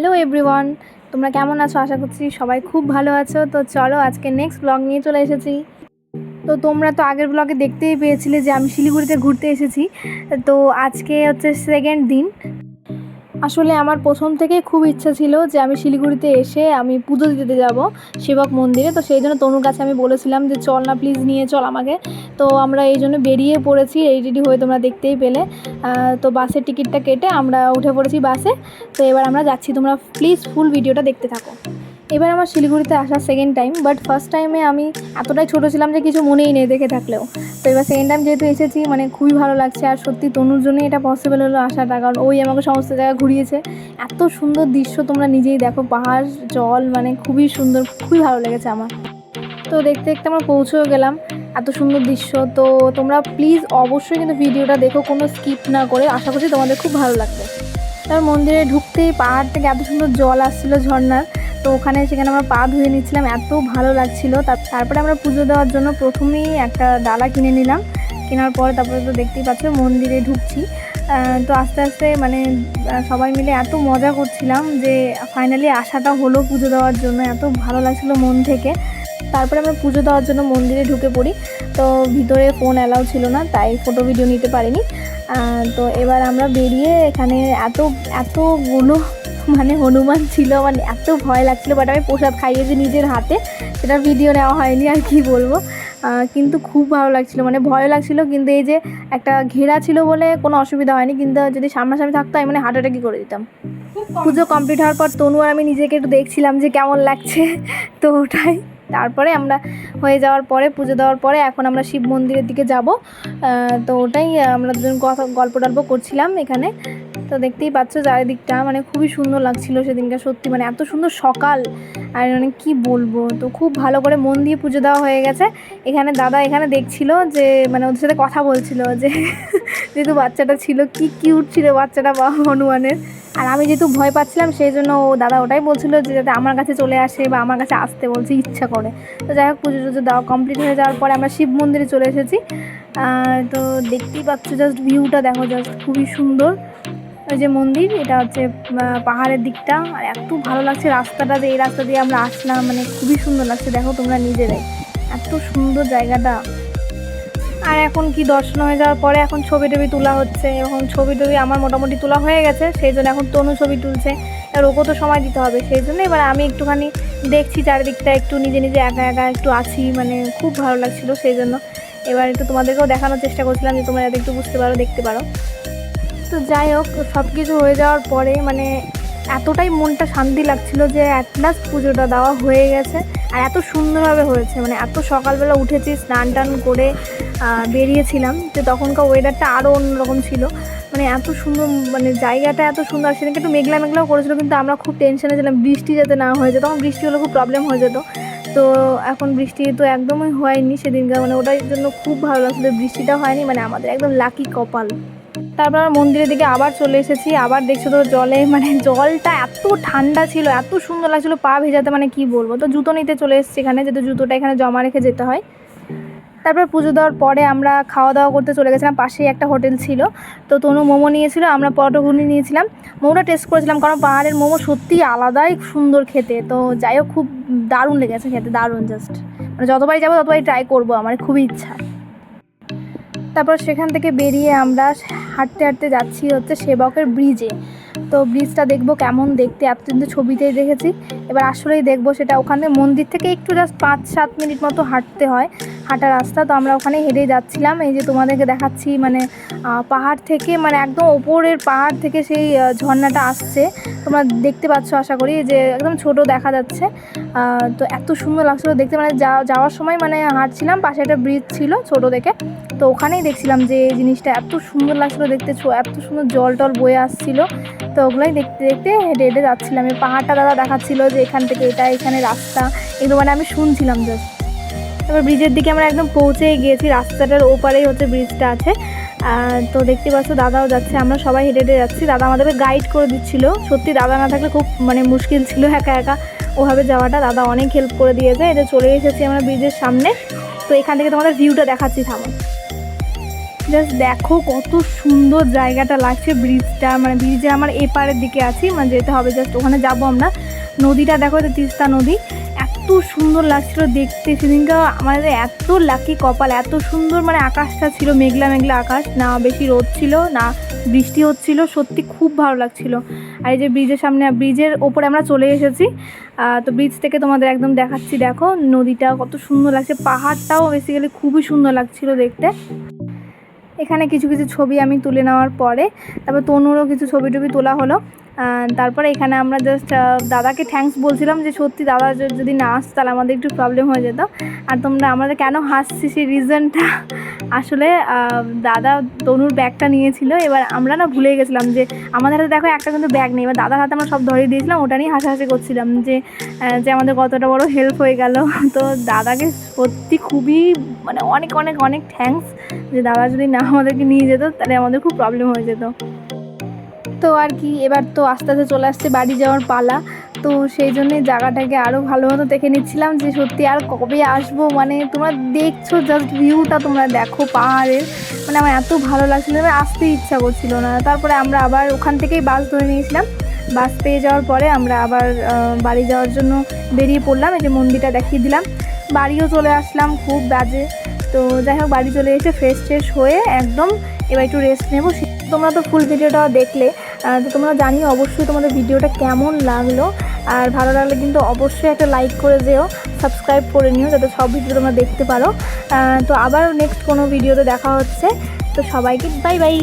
Hello everyone, তোমরা কেমন আছো? আশা করছি সবাই খুব ভালো আছো। তো চলো আজকে নেক্সট ব্লগ নিয়ে চলে এসেছি। তো তোমরা তো আগের ব্লগে দেখতেই পেয়েছিলে যে আমি শিলিগুড়িতে ঘুরতে এসেছি। তো আজকে হচ্ছে সেকেন্ড দিন। আসলে আমার প্রথম থেকেই খুব ইচ্ছা ছিল যে আমি শিলিগুড়িতে এসে আমি পুজো দিতে যাব শিবক মন্দিরে। তো সেই জন্য তনুর কাছে আমি বলেছিলাম যে চল না প্লিজ, নিয়ে চল আমাকে। তো আমরা এই জন্য বেরিয়ে পড়েছি রেডি হয়ে, তোমরা দেখতেই পেলে। তো বাসের টিকিটটা কেটে আমরা উঠে পড়েছি বাসে। তো এবার আমরা যাচ্ছি, তোমরা প্লিজ ফুল ভিডিওটা দেখতে থাকো। এবার আমার শিলিগুড়িতে আসা সেকেন্ড টাইম, বাট ফার্স্ট টাইমে আমি এতটাই ছোটো ছিলাম যে কিছু মনেই নেই দেখে থাকলেও। তো এবার সেকেন্ড টাইম যেহেতু এসেছি, মানে খুবই ভালো লাগছে। আর সত্যি তনুর জন্যই এটা পসিবল হলো আসাটা, কারণ ওই আমাকে সমস্ত জায়গা ঘুরিয়েছে। এত সুন্দর দৃশ্য তোমরা নিজেই দেখো, পাহাড়, জল, মানে খুবই সুন্দর, খুবই ভালো লেগেছে আমার। তো দেখতে দেখতে আমরা পৌঁছেও গেলাম। এত সুন্দর দৃশ্য। তো তোমরা প্লিজ অবশ্যই কিন্তু ভিডিওটা দেখো, কোনো স্কিপ না করে। আশা করছি তোমাদের খুব ভালো লাগবে। তার মন্দিরে ঢুকতেই পাহাড় থেকে এত সুন্দর জল আসছিলো ঝর্ণার। তো সেখানে আমরা পা ধুয়ে নিচ্ছিলাম, এত ভালো লাগছিলো। তারপরে আমরা পুজো দেওয়ার জন্য প্রথমেই একটা ডালা কিনে নিলাম। কেনার পরে তারপরে তো দেখতেই পাচ্ছ মন্দিরে ঢুকছি। তো আস্তে আস্তে মানে সবাই মিলে এত মজা করছিলাম যে ফাইনালি আসাটা হলো পুজো দেওয়ার জন্য। এত ভালো লাগছিলো মন থেকে। তারপরে আমরা পুজো দেওয়ার জন্য মন্দিরে ঢুকে পড়ি। তো ভিতরে ফোন অ্যালাউ ছিল না, তাই ফটো ভিডিও নিতে পারিনি। তো এবার আমরা বেরিয়ে এখানে এতগুলো মানে হনুমান ছিল, মানে এত ভয় লাগছিলো। বাট আমি প্রসাদ খাইয়েছি নিজের হাতে, সেটা ভিডিও নেওয়া হয়নি, আর কি বলবো। কিন্তু খুব ভালো লাগছিলো, মানে ভয় লাগছিলো। কিন্তু এই যে একটা ঘেরা ছিল বলে কোনো অসুবিধা হয়নি, কিন্তু যদি সামনাসামনি থাকতো আমি মানে হার্ট অ্যাটাকই করে দিতাম। পুজো কমপ্লিট হওয়ার পর তনু আর আমি নিজেকে একটু দেখছিলাম যে কেমন লাগছে। তো ওটাই। তারপরে আমরা হয়ে যাওয়ার পরে, পুজো দেওয়ার পরে এখন আমরা শিব মন্দিরের দিকে যাব। তো ওটাই আমরা দুজন গল্প টল্প করছিলাম এখানে। তো দেখতেই পাচ্ছ চারিদিকটা, মানে খুবই সুন্দর লাগছিল সেদিনটা, সত্যি মানে এত সুন্দর সকাল, আর মানে কি বলবো। তো খুব ভালো করে মন দিয়ে পুজো দেওয়া হয়ে গেছে। এখানে দাদা এখানে দেখছিল যে মানে ওদের সাথে কথা বলছিল যে যেহেতু বাচ্চাটা ছিল, কি কিউট ছিল বাচ্চাটা বা হনুমানের। আর আমি যেহেতু ভয় পাচ্ছিলাম সেই জন্য ও দাদা ওটাই বলছিল যে যাতে আমার কাছে চলে আসে বা আমার কাছে আসতে বলছে ইচ্ছা করে। তো যাই হোক, পুজো টুজো দেওয়া কমপ্লিট হয়ে যাওয়ার পরে আমরা শিব মন্দিরে চলে এসেছি। তো দেখতেই পাচ্ছ জাস্ট ভিউটা দেখো, জাস্ট খুবই সুন্দর। ওই যে মন্দির, এটা হচ্ছে পাহাড়ের দিকটা। আর এত ভালো লাগছে রাস্তাটা, যে এই রাস্তা দিয়ে আমরা আসলাম, মানে খুবই সুন্দর লাগছে। দেখো তোমরা নিজেরাই, এত সুন্দর জায়গাটা। আর এখন কি দর্শন হয়ে যাওয়ার পরে এখন ছবি টবি তোলা হচ্ছে। এখন ছবি টবি আমার মোটামুটি তোলা হয়ে গেছে, সেই জন্য এখন তনু ছবি তুলছে। আর ওকে তো সময় দিতে হবে, সেই জন্য এবার আমি একটুখানি দেখছি চারিদিকটা, একটু নিজে নিজে একা একা একটু আছি, মানে খুব ভালো লাগছিলো। সেই জন্য এবার একটু তোমাদেরকেও দেখানোর চেষ্টা করছিলাম যে তোমরা যাতে একটু বুঝতে পারো, দেখতে পারো। তো যাই হোক, সব কিছু হয়ে যাওয়ার পরে মানে এতটাই মনটা শান্তি লাগছিল যে অ্যাট লাস্ট পুজোটা দেওয়া হয়ে গেছে। আর এত সুন্দরভাবে হয়েছে, মানে এত সকালবেলা উঠেছি, স্নান টান করে বেরিয়েছিলাম, যে তখনকার ওয়েদারটা আরও অন্যরকম ছিল। মানে এত সুন্দর, মানে জায়গাটা এত সুন্দর। সেদিনকে একটু মেঘলা মেঘলাও করেছিল, কিন্তু আমরা খুব টেনশনে ছিলাম বৃষ্টি যাতে না হয়ে যেত, তখন বৃষ্টি হলে খুব প্রবলেম হয়ে যেত। তো এখন বৃষ্টি তো একদমই হয়নি সেদিনকার, মানে ওটার জন্য খুব ভালো লাগছিলো। বৃষ্টিটা হয়নি, মানে আমাদের একদম লাকি কপাল। তারপর আমরা মন্দিরের দিকে আবার চলে এসেছি। আবার দেখছো তো জলে, মানে জলটা এত ঠান্ডা ছিল, এত সুন্দর লাগছিলো পা ভেজাতে, মানে কি বলবো। তো জুতো নিতে চলে এসেছি এখানে, যেহেতু জুতোটা এখানে জমা রেখে যেতে হয়। তারপর পুজো দেওয়ার পরে আমরা খাওয়া দাওয়া করতে চলে গেছিলাম, পাশেই একটা হোটেল ছিল। তো তনু মোমো নিয়েছিল, আমরা পরোটা ঘুগনি নিয়েছিলাম। মোমোটা টেস্ট করেছিলাম, কারণ পাহাড়ের মোমো সত্যিই আলাদাই সুন্দর খেতে। তো যাই হোক, খুব দারুণ লেগেছে খেতে, দারুণ। জাস্ট মানে যতবারই যাবো ততবারই ট্রাই করবো, আমার খুবই ইচ্ছা। তারপর সেখান থেকে বেরিয়ে আমরা হাঁটতে হাঁটতে যাচ্ছি হচ্ছে সেবকের ব্রিজে। তো ব্রিজটা দেখবো কেমন দেখতে, এতদিন তো ছবিতেই দেখেছি, এবার আসলেই দেখবো সেটা। ওখানে মন্দির থেকে একটু জাস্ট 5-7 মিনিট মতো হাঁটতে হয়, হাঁটা রাস্তা। তো আমরা ওখানে হেঁটেই যাচ্ছিলাম। এই যে তোমাদেরকে দেখাচ্ছি, মানে পাহাড় থেকে, মানে একদম ওপরের পাহাড় থেকে সেই ঝর্ণাটা আসছে, তোমরা দেখতে পাচ্ছ আশা করি, যে একদম ছোট দেখা যাচ্ছে। তো এত সুন্দর লাগছিলো দেখতে, মানে যাওয়ার সময় মানে হাঁটছিলাম, পাশে একটা ব্রিজ ছিল ছোট দেখে। তো ওখানেই দেখছিলাম যে এই জিনিসটা এত সুন্দর লাগছিলো দেখতে, এত সুন্দর জল টল বয়ে আসছিলো। তো ওগুলোই দেখতে দেখতে হেঁটে হেঁটে যাচ্ছিলাম। এই পাহাড়টা দাদা দেখাচ্ছিলো যে এখান থেকে এটা, এখানে রাস্তা, এগুলো মানে আমি শুনছিলাম জাস্ট। তারপর ব্রিজের দিকে আমরা একদম পৌঁছেই গিয়েছি, রাস্তাটার ওপারেই হচ্ছে ব্রিজটা আছে। তো দেখতে পাচ্ছ দাদাও যাচ্ছে, আমরা সবাই হেঁটে হেঁটে যাচ্ছি। দাদা আমাদেরকে গাইড করে দিচ্ছিলো। সত্যি দাদা না থাকলে খুব মানে মুশকিল ছিল একা একা ওভাবে যাওয়াটা। দাদা অনেক হেল্প করে দিয়েছে। এটা চলে এসেছি আমরা ব্রিজের সামনে। তো এখান থেকে তোমাদের ভিউটা দেখাচ্ছি, থামো। জাস্ট দেখো কত সুন্দর জায়গাটা লাগছে, ব্রিজটা মানে ব্রিজে আমার এপারের দিকে আছি, মানে যেতে হবে জাস্ট ওখানে যাবো আমরা। নদীটা দেখো, এটা তিস্তা নদী, এত সুন্দর লাগছিল দেখতে। সেদিনকে আমাদের এত লাকি কপাল, এত সুন্দর মানে আকাশটা ছিল, মেঘলা মেঘলা আকাশ, না বেশি রোদ ছিল না বৃষ্টি হচ্ছিল, সত্যি খুব ভালো লাগছিল। আর এই যে ব্রিজের সামনে, ব্রিজের ওপরে আমরা চলে এসেছি। তো ব্রিজ থেকে তোমাদের একদম দেখাচ্ছি, দেখো নদীটা কত সুন্দর লাগছে, পাহাড়টাও বেসিক্যালি খুবই সুন্দর লাগছিল দেখতে। এখানে কিছু কিছু ছবি আমি তুলে নেওয়ার পরে তারপর তনুরও কিছু ছবি টবি তোলা হলো। তারপরে এখানে আমরা জাস্ট দাদাকে থ্যাঙ্কস বলছিলাম, যে সত্যি দাদা যদি না আসতো তাহলে আমাদের একটু প্রবলেম হয়ে যেত। আর তোমরা আমাদের কেন হাসছি সেই রিজনটা, আসলে দাদা তনুর ব্যাগটা নিয়েছিল, এবার আমরা না ভুলে গেছিলাম যে আমাদের হাতে দেখো একটা কিন্তু ব্যাগ নেই, এবার দাদার হাতে আমরা সব ধরিয়ে দিয়েছিলাম, ওটা নিয়ে হাসাহাসি করছিলাম যে আমাদের কতটা বড় হেল্প হয়ে গেল। তো দাদাকে সত্যি খুবই মানে অনেক অনেক অনেক থ্যাঙ্কস, যে দাদা যদি না আমাদেরকে নিয়ে যেত তাহলে আমাদের খুব প্রবলেম হয়ে যেত। তো আর কি, এবার তো আস্তে আস্তে চলে আসছে বাড়ি যাওয়ার পালা। তো সেই জন্যই জায়গাটাকে আরও ভালো মতো দেখে নিচ্ছিলাম, যে সত্যি আর কবে আসবো। মানে তোমরা দেখছো জাস্ট ভিউটা, তোমরা দেখো পাহাড়ের, মানে আমার এত ভালো লাগছিলো, এবার আসতে ইচ্ছা করছিল না। তারপরে আমরা আবার ওখান থেকেই বাস ধরে নিয়েছিলাম। বাস পেয়ে যাওয়ার পরে আমরা আবার বাড়ি যাওয়ার জন্য বেরিয়ে পড়লাম। এই যে মন্দিরটা দেখিয়ে দিলাম, বাড়িও চলে আসলাম খুব বাজে। তো যাই হোক, বাড়ি চলে এসে ফ্রেশ ট্রেশ হয়ে একদম এবার একটু রেস্ট নেবো। তোমরা তো ফুল ভিডিওটা দেখলে, তো তোমরা জানিও অবশ্যই তোমাদের ভিডিওটা কেমন লাগলো। আর ভালো লাগলে কিন্তু অবশ্যই একটা লাইক করে যেও, সাবস্ক্রাইব করে নিও, যাতে সব ভিডিও তোমরা দেখতে পারো। তো আবার নেক্সট কোনো ভিডিওতে দেখা হচ্ছে। তো সবাইকে বাই বাই।